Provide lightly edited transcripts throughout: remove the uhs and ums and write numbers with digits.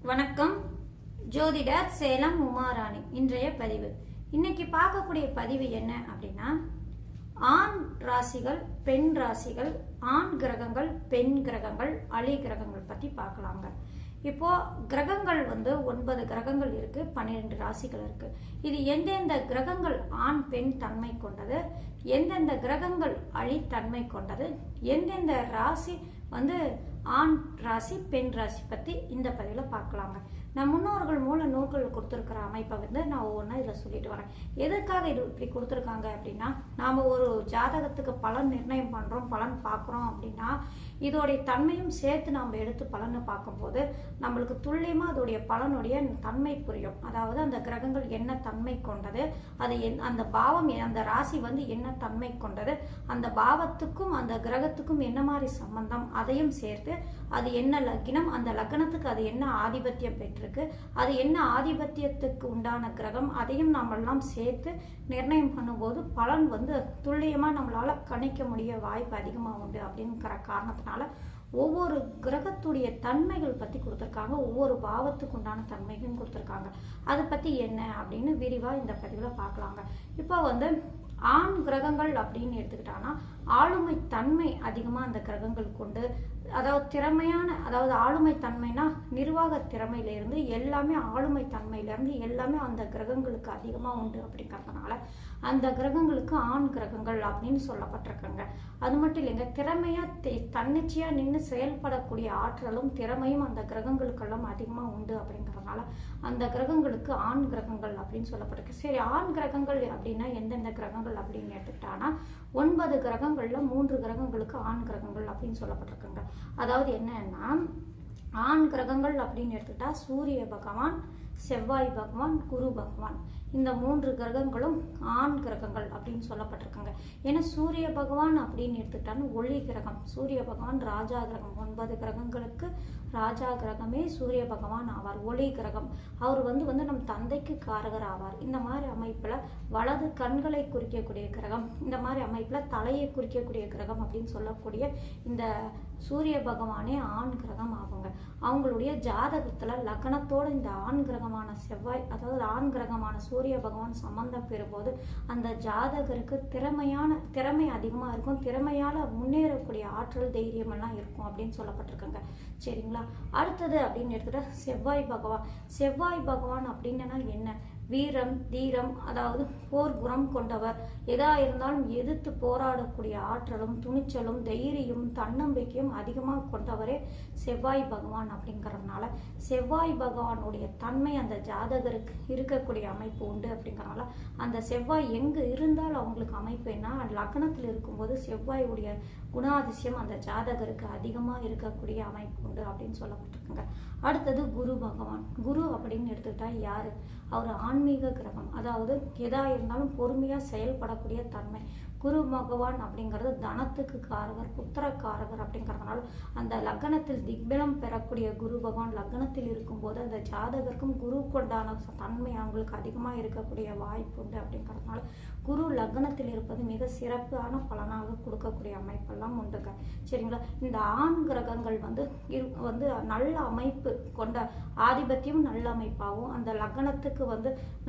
வணக்கம். ஜோதிடர் சேலம் உமாராணி. இன்றைய பதிவு இன்னைக்கு பார்க்கக்கூடிய பதிவு என்ன அப்படின்னா, ஆண் ராசிகள், பெண் ராசிகள், ஆண் கிரகங்கள், பெண் கிரகங்கள், அலி கிரகங்கள் பத்தி பார்க்கலாங்க. இப்போ கிரகங்கள் 9 கிரகங்கள் இருக்கு, 12 ராசிகள் இருக்கு. இது எந்தெந்த கிரகங்கள் ஆண் பெண் தன்மை கொண்டது, எந்தெந்த கிரகங்கள் அழித்தன்மை கொண்டது, எந்தெந்த ராசி ஆண் ராசி பெண் ராசி பத்தி இந்த பதிவுல பார்க்கலாங்க. நான் முன்னோர்கள் மூல நூல்கள் கொடுத்துருக்கிற அமைப்பை நான் ஒவ்வொன்றா இதில் சொல்லிட்டு வரேன். எதுக்காக இது இப்படி கொடுத்துருக்காங்க அப்படின்னா, நாம் ஒரு ஜாதகத்துக்கு பலன் நிர்ணயம் பண்ணுறோம், பலன் பார்க்குறோம் அப்படின்னா இதோடைய தன்மையும் சேர்த்து நாம் எடுத்து பலனை பார்க்கும்போது நம்மளுக்கு துல்லியமாக அதோடைய பலனுடைய தன்மை புரியும். அதாவது அந்த கிரகங்கள் என்ன தன்மை கொண்டது, அது அந்த பாவம் அந்த ராசி என்ன தன்மை கொண்டது, அந்த பாவத்துக்கும் அந்த கிரகத்துக்கும் என்ன மாதிரி சம்பந்தம், அதையும் சேர்த்து அது என்ன லக்னம், அந்த லக்னத்துக்கு அது என்ன ஆதிபத்தியம் பெற்றிருக்கு, அது என்ன ஆதிபத்தியத்துக்கு உண்டான கிரகம், அதையும் நம்மெல்லாம் சேர்த்து நிர்ணயம் பண்ணும்போது பலன் துல்லியமா நம்மளால கணிக்க முடிய வாய்ப்பு அதிகமாக உண்டு. அப்படிங்கிற காரணத்தினால ஒவ்வொரு கிரகத்துடைய தன்மைகள் பத்தி கொடுத்துருக்காங்க, ஒவ்வொரு பாவத்துக்கு உண்டான தன்மைகளும் கொடுத்துருக்காங்க. அதை பத்தி என்ன அப்படின்னு விரிவா இந்த பதிவுல பார்க்கலாங்க. இப்போ ஆண் கிரகங்கள் அப்படின்னு எடுத்துக்கிட்டாங்கன்னா ஆளுமை தன்மை அதிகமா அந்த கிரகங்கள் கொண்டு, அதாவது திறமையான, அதாவது ஆளுமை தன்மைனா நிர்வாக திறமையில இருந்து எல்லாமே, ஆளுமை தன்மையில இருந்து எல்லாமே அந்த கிரகங்களுக்கு அதிகமா உண்டு. அப்படிங்கிறதுனால அந்த கிரகங்களுக்கு ஆண் கிரகங்கள் அப்படின்னு சொல்லப்பட்டிருக்காங்க. அது மட்டும் இல்லைங்க, திறமையா தன்னிச்சையா நின்று செயல்படக்கூடிய ஆற்றலும் திறமையும் அந்த கிரகங்களுக்கெல்லாம் அதிகமா உண்டு. அப்படிங்கிறதுனால அந்த கிரகங்களுக்கு ஆண் கிரகங்கள் அப்படின்னு சொல்லப்பட்டிருக்கு. சரி, ஆண் கிரகங்கள் அப்படின்னா எந்தெந்த கிரகங்கள் அப்படின்னு எடுத்துக்கிட்டானா 9 கிரகங்கள்ல 3 கிரகங்களுக்கு ஆண் கிரகங்கள் அப்படின்னு சொல்லப்பட்டிருக்காங்க. அதாவது என்னன்னா, ஆண் கிரகங்கள் அப்படின்னு எடுத்துக்கிட்டா சூரிய பகவான், செவ்வாய் பகவான், குரு பகவான், இந்த 3 கிரகங்களும் ஆண் கிரகங்கள் அப்படின்னு சொல்லப்பட்டிருக்காங்க. ஏன்னா சூரிய பகவான் அப்படின்னு எடுத்துக்கிட்டான்னு ஒளி கிரகம், சூரிய பகவான் ராஜா கிரகம். 9 கிரகங்களுக்கு ராஜா கிரகமே சூரிய பகவான் ஆவார், ஒளி கிரகம். அவர் நம் தந்தைக்கு காரகர் ஆவார். இந்த மாதிரி அமைப்புல வலது கண்களை குறிக்கக்கூடிய கிரகம், இந்த மாதிரி அமைப்புல தலையை குறிக்கக்கூடிய கிரகம் அப்படின்னு சொல்லக்கூடிய இந்த சூரிய பகவானே ஆண் கிரகம் ஆகுங்க. அவங்களுடைய ஜாதகத்துல லக்னத்தோட இந்த ஆண் கிரகமான செவ்வாய், அதாவது ஆண் கிரகமான சூரிய பகவான் சம்பந்தம் பெறும்போது அந்த ஜாதகருக்கு திறமை அதிகமா இருக்கும், திறமையால முன்னேறக்கூடிய ஆற்றல் தைரியம் எல்லாம் இருக்கும் அப்படின்னு சொல்லப்பட்டிருக்காங்க. சரிங்களா? அடுத்தது அப்படின்னு எடுத்துட்டா செவ்வாய் பகவான் அப்படின்னா என்ன, வீரம் தீரம், அதாவது போர் குணம் கொண்டவர். எதா இருந்தாலும் எதிர்த்து போராடக்கூடிய ஆற்றலும் துணிச்சலும் தைரியம் தன்னம்பிக்கையும் அதிகமாக கொண்டவரே செவ்வாய் பகவான். அப்படிங்கிறதுனால செவ்வாய் பகவானுடைய தன்மை அந்த ஜாதகருக்கு இருக்கக்கூடிய அமைப்பு உண்டு. அப்படிங்கிறதுனால அந்த செவ்வாய் எங்கு இருந்தால் அவங்களுக்கு அமைப்பு என்ன, லக்னத்தில் இருக்கும்போது செவ்வாயுடைய குணாதிசயம் அந்த ஜாதகருக்கு அதிகமாக இருக்கக்கூடிய அமைப்பு உண்டு அப்படின்னு சொல்லப்பட்டிருக்குங்க. அடுத்தது குரு பகவான். குரு அப்படின்னு எடுத்துக்கிட்டா யாரு, அவர் ஆன்மீக கிரகம். அதாவது எதா இருந்தாலும் பொறுமையா செயல்படக்கூடிய தன்மை. குரு பகவான் அப்படிங்கிறது தனத்துக்கு காரகர், புத்திரக்காரகர். அப்படிங்கிறதுனால அந்த லக்னத்தில் திக்பலம் பெறக்கூடிய குரு பகவான் லக்னத்தில் இருக்கும்போது அந்த ஜாதகருக்கும் குரு கொண்டான தன்மை அவங்களுக்கு அதிகமாக இருக்கக்கூடிய வாய்ப்பு உண்டு. அப்படிங்கிறதுனால குரு லக்னத்தில் இருப்பது மிக சிறப்பான பலனாக கொடுக்கக்கூடிய அமைப்பெல்லாம் உண்டுங்க. சரிங்களா? இந்த ஆண் கிரகங்கள் நல்ல அமைப்பு கொண்ட ஆதிபத்தியம் நல்ல அமைப்பாகவும் அந்த லக்னத்துக்கு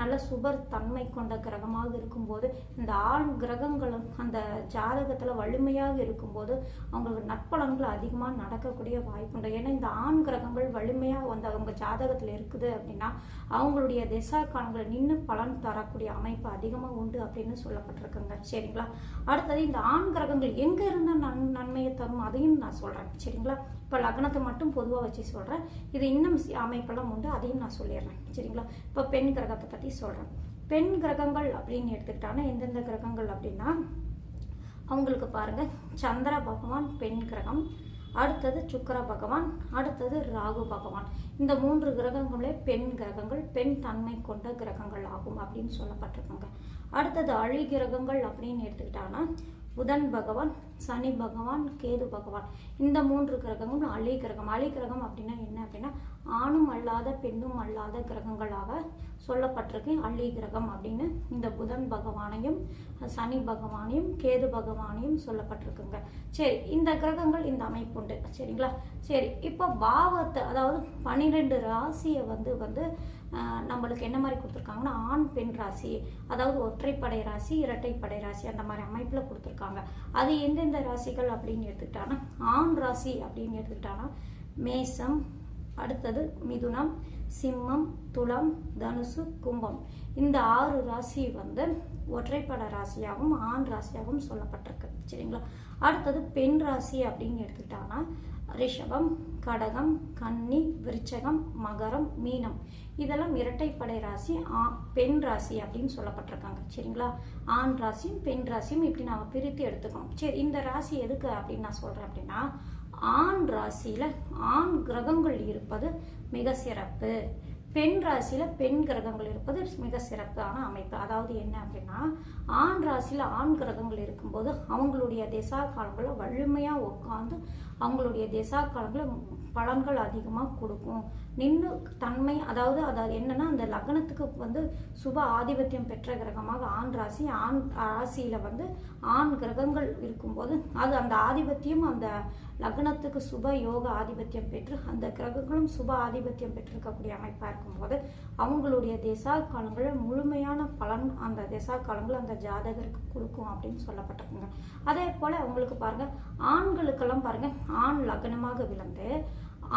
நல்ல சுபர் தன்மை கொண்ட கிரகமாக இருக்கும்போது இந்த ஆண் கிரகங்களும் அந்த ஜாதகத்துல வலிமையாக இருக்கும்போது அவங்களுக்கு நற்பலன்கள் அதிகமா நடக்கக்கூடிய வாய்ப்புண்டு. ஏன்னா இந்த ஆண் கிரகங்கள் வலிமையா அவங்க ஜாதகத்துல இருக்குது அப்படின்னா அவங்களுடைய திசா காலங்களை நின்று பலன் தரக்கூடிய அமைப்பு அதிகமா உண்டு அப்படின்னு சொல்லப்பட்டிருக்குங்க. சரிங்களா? அடுத்தது இந்த ஆண் கிரகங்கள் எங்க இருந்தா நன்மையை தரும் அதையும் நான் சொல்றேன். சரிங்களா? இப்ப லக்னத்தை மட்டும் பொதுவா வச்சு சொல்றேன், இது இன்னும் அமைப்பெல்லாம் உண்டு, அதையும் நான் சொல்லிடுறேன். சரிங்களா? இப்ப பெண் கிரகத்தை பத்தி சொல்றேன். பெண் கிரகங்கள் அப்படின்னு எடுத்துக்கிட்டானா எந்தெந்த கிரகங்கள் அப்படின்னா, அவங்களுக்கு பாருங்க, சந்திர பகவான் பெண் கிரகம், அடுத்தது சுக்கிர பகவான், அடுத்தது ராகு பகவான். இந்த 3 கிரகங்களே பெண் கிரகங்கள், பெண் தன்மை கொண்ட கிரகங்கள் ஆகும் அப்படின்னு சொல்லப்பட்டிருக்காங்க. அடுத்தது அழி கிரகங்கள் அப்படின்னு எடுத்துக்கிட்டாங்கன்னா புதன் பகவான், சனி பகவான், கேது பகவான். இந்த 3 கிரகங்களும் அலி கிரகம். அலி கிரகம் அப்படின்னா என்ன அப்படின்னா ஆணும் அல்லாத பெண்ணும் அல்லாத கிரகங்களாக சொல்லப்பட்டிருக்கு அலி கிரகம் அப்படின்னு. இந்த புதன் பகவானையும் சனி பகவானையும் கேது பகவானையும் சொல்லப்பட்டிருக்குங்க. சரி, இந்த கிரகங்கள் இந்த அமைப்பு உண்டு. சரிங்களா? சரி, இப்போ பாவத்தை அதாவது 12 ராசியை வந்து நம்மளுக்கு என்ன மாதிரி கொடுத்துருக்காங்கன்னா ஆண் பெண் ராசி, அதாவது ஒற்றைப்படை ராசி, இரட்டைப்படை ராசி, அந்த மாதிரி அமைப்பில் கொடுத்துருக்காங்க. அது எந்தெந்த ராசிகள் அப்படின்னு எடுத்துக்கிட்டாங்கன்னா ஆண் ராசி அப்படின்னு எடுத்துக்கிட்டாங்கன்னா மேசம், அடுத்தது மிதுனம், சிம்மம், துலாம், தனுசு, கும்பம். இந்த 6 ராசி ஒற்றைப்பட ராசியாகவும் ஆண் ராசியாகவும் சொல்லப்பட்டிருக்கு. சரிங்களா? அடுத்தது பெண் ராசி அப்படின்னு எடுத்துக்கிட்டாங்கன்னா ரிஷபம், கடகம், கன்னி, விருச்சகம், மகரம், மீனம். இதெல்லாம் இரட்டைப்படை ராசி, பெண் ராசி அப்படின்னு சொல்லப்பட்டிருக்காங்க. சரிங்களா? ஆண் ராசியும் பெண் ராசியும் இப்படி நாம பிரித்து எடுத்துக்கணும். சரி, இந்த ராசி எதுக்கு அப்படின்னு நான் சொல்றேன் அப்படின்னா ஆண் ராசியில ஆண் கிரகங்கள் இருப்பது மிக சிறப்பு, பெண் ராசியில பெண் கிரகங்கள் இருப்பது மிக சிறப்பான அமைப்பு. அதாவது என்ன அப்படின்னா ஆண் ராசியில ஆண் கிரகங்கள் இருக்கும்போது அவங்களுடைய திசா காலங்களை வலிமையா உட்காந்து அவங்களுடைய திசா காலங்களை பலன்கள் அதிகமாக கொடுக்கும். நின்று தன்மை அதாவது என்னன்னா அந்த லக்னத்துக்கு சுப ஆதிபத்தியம் பெற்ற கிரகமாக ஆண் ராசி, ஆண் ராசியில ஆண் கிரகங்கள் இருக்கும்போது அது அந்த ஆதிபத்தியம் அந்த லக்னத்துக்கு சுப யோக ஆதிபத்தியம் பெற்று அந்த கிரகங்களும் சுப ஆதிபத்தியம் பெற்றிருக்கக்கூடிய அமைப்பா இருக்கும்போது அவங்களுடைய திசா காலங்களை முழுமையான பலன் அந்த திசா காலங்கள் அந்த ஜாதகருக்கு கொடுக்கும் அப்படின்னு சொல்லப்பட்டிருக்குங்க. அதே போல அவங்களுக்கு பாருங்க ஆண்களுக்கெல்லாம் பாருங்க ஆண் லக்னமாக விளந்து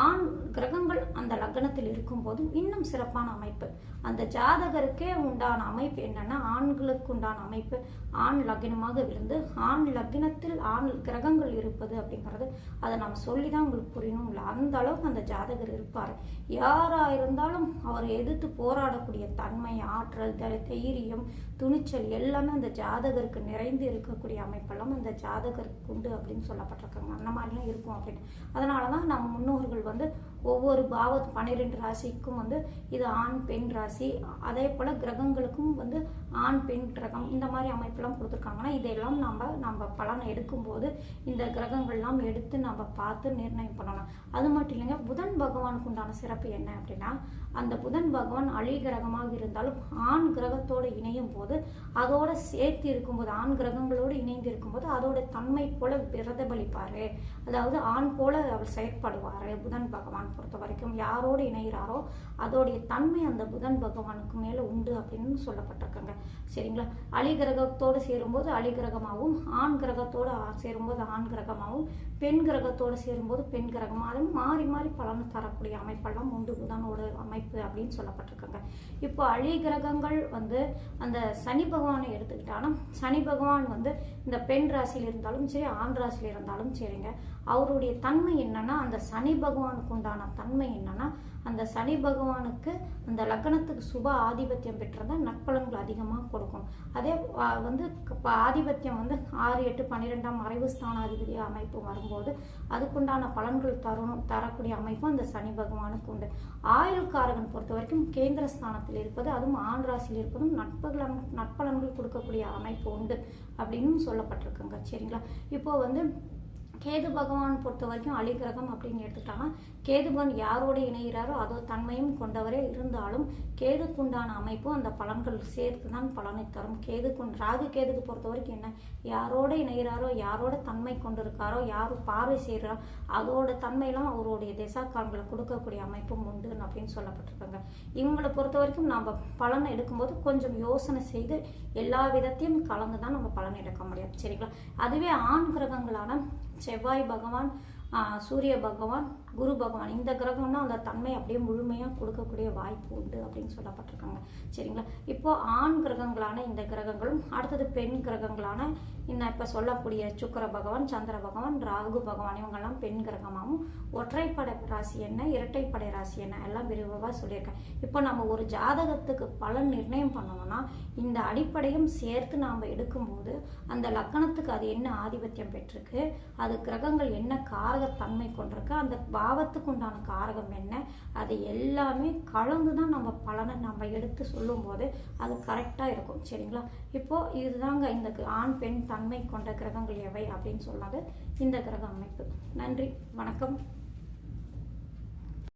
ஆண் கிரகங்கள் அந்த லக்னத்தில் இருக்கும்போது இன்னும் சிறப்பான அமைப்பு. அந்த ஜாதகருக்கே உண்டான அமைப்பு என்னன்னா ஆண்களுக்கு உண்டான அமைப்பு ஆண் லக்னமாக விழுந்து ஆண் லக்னத்தில் ஆண் கிரகங்கள் இருப்பது அப்படிங்கிறது அதை நம்ம சொல்லிதான் உங்களுக்கு புரியணும் இல்லை. அந்த அளவுக்கு அந்த ஜாதகர் இருப்பார். யாரா இருந்தாலும் அவர் எதிர்த்து போராடக்கூடிய தன்மை, ஆற்றல், தைரியம், துணிச்சல் எல்லாமே அந்த ஜாதகருக்கு நிறைந்து இருக்கக்கூடிய அமைப்பெல்லாம் அந்த ஜாதகருக்கு உண்டு அப்படின்னு சொல்லப்பட்டிருக்காங்க. அந்த மாதிரிலாம் இருக்கும் அப்படின்னு. அதனாலதான் நம்ம முன்னோர்கள் ஒவ்வொரு 12 ராசிக்கும் இது ஆண் பெண் ராசி, அதே போல கிரகங்களுக்கும் ஆண் பெண் கிரகம் இந்த மாதிரி அமைப்பெல்லாம் கொடுத்துருக்காங்கன்னா இதெல்லாம் நம்ம பலனை எடுக்கும்போது இந்த கிரகங்கள்லாம் எடுத்து நம்ம பார்த்து நிர்ணயம் பண்ணணும். அது மட்டும் இல்லைங்க, புதன் பகவானுக்கு உண்டான சிறப்பு என்ன அப்படின்னா அந்த புதன் பகவான் அலி கிரகமாக இருந்தாலும் ஆண் கிரகத்தோடு இணையும் போது அதோட சேர்த்து இருக்கும்போது ஆண் கிரகங்களோடு இணைந்து இருக்கும்போது அதோட தன்மை போல பிரதிபலிப்பாரு. அதாவது ஆண் போல அவர் செயற்படுவாரு. புதன் பகவான் பொறுத்த வரைக்கும் யாரோடு இணைகிறாரோ அதோடைய தன்மை அந்த புதன் பகவானுக்கு மேல உண்டு அப்படின்னு சொல்லப்பட்டிருக்காங்க. சரிங்களா? அலி கிரகத்தோடு சேரும்போது அலி கிரகமாகவும் ஆண் கிரகத்தோடு சேரும்போது ஆண் கிரகமாகவும் பெண் கிரகத்தோடு சேரும்போது பெண் கிரகமாகவும் மாறி மாறி பலன் தரக்கூடிய அமைப்பெல்லாம் உண்டு புதனோட அமைப்பு அப்படின்னு சொல்லப்பட்டிருக்காங்க. இப்போ அலி கிரகங்கள் அந்த சனி பகவானை எடுத்துக்கிட்டாலும் சனி பகவான் இந்த பெண் ராசியில் இருந்தாலும் சரி ஆண் ராசியில் இருந்தாலும் சரிங்க, அவருடைய தன்மை என்னன்னா அந்த சனி பகவானுக்கு உண்டான தன்மை என்னன்னா அந்த சனி பகவானுக்கு அந்த லக்னத்துக்கு சுப ஆதிபத்தியம் பெற்றதா நற்பலன்கள் அதிகமாக கொடுக்கும். அதே ஆதிபத்தியம் 6, 8, 12 மறைவு ஸ்தானாதிபதி அமைப்பு வரும்போது அதுக்குண்டான பலன்கள் தரக்கூடிய அமைப்பு அந்த சனி பகவானுக்கு உண்டு. ஆயுள்காரகன் பொறுத்த வரைக்கும் கேந்திர ஸ்தானத்தில் இருப்பது அதுவும் ஆண் ராசியில் இருப்பதும் நற்பலன்கள் கொடுக்கக்கூடிய அமைப்பு உண்டு அப்படின்னு சொல்லப்பட்டிருக்குங்க. சரிங்களா? இப்போ கேது பகவான் பொறுத்த வரைக்கும் அலி கிரகம் அப்படின்னு எடுத்துக்கிட்டாங்கன்னா கேது பகவான் யாரோடு இணைகிறாரோ அதோ தன்மையும் கொண்டவரே இருந்தாலும் கேதுக்குண்டான அமைப்பும் அந்த பலன்கள் சேர்த்து தான் பலனை தரும். ராகு கேதுக்கு பொறுத்த வரைக்கும் என்ன, யாரோட இணைகிறாரோ யாரோட தன்மை கொண்டிருக்காரோ யாரு பார்வை செய்கிறாரோ அதோட தன்மையெல்லாம் அவருடைய திசா காலங்களை கொடுக்கக்கூடிய அமைப்பும் உண்டு அப்படின்னு சொல்லப்பட்டிருக்காங்க. இவங்களை பொறுத்த வரைக்கும் நம்ம பலனை எடுக்கும்போது கொஞ்சம் யோசனை செய்து எல்லா விதத்தையும் கலந்து தான் நம்ம பலன் எடுக்க முடியும். சரிங்களா? அதுவே ஆண் கிரகங்களான செவ்வாய் பகவான், சூரிய பகவான், குரு பகவான் இந்த கிரகம்னா அந்த தன்மை அப்படியே முழுமையாக கொடுக்கக்கூடிய வாய்ப்பு உண்டு அப்படின்னு சொல்லப்பட்டிருக்காங்க. சரிங்களா? இப்போ ஆண் கிரகங்களான இந்த கிரகங்களும் அடுத்தது பெண் கிரகங்களான இப்போ சொல்லக்கூடிய சுக்கிர பகவான், சந்திர பகவான், ராகு பகவான் இவங்கெல்லாம் பெண் கிரகமாகவும் ஒற்றைப்படை ராசி என்ன இரட்டைப்படை ராசி என்ன எல்லாம் விரிவாக சொல்லியிருக்கேன். இப்போ நம்ம ஒரு ஜாதகத்துக்கு பலன் நிர்ணயம் பண்ணணும்னா இந்த அடிப்படையும் சேர்த்து நாம் எடுக்கும்போது அந்த லக்கணத்துக்கு அது என்ன ஆதிபத்தியம் பெற்றிருக்கு, அது கிரகங்கள் என்ன காரகத்தன்மை கொண்டிருக்கு, அந்த பாவத்துக்கு உண்டான காரகம் என்ன, அது எல்லாமே கலந்து தான் நம்ம பலனை நம்ம எடுத்து சொல்லும்போது அது கரெக்டாக இருக்கும். சரிங்களா? இப்போது இதுதாங்க இந்த ஆண் பெண் தன்மை கொண்ட கிரகங்கள் எவை அப்படின்னு சொன்னது இந்த கிரக அமைப்பு. நன்றி, வணக்கம்.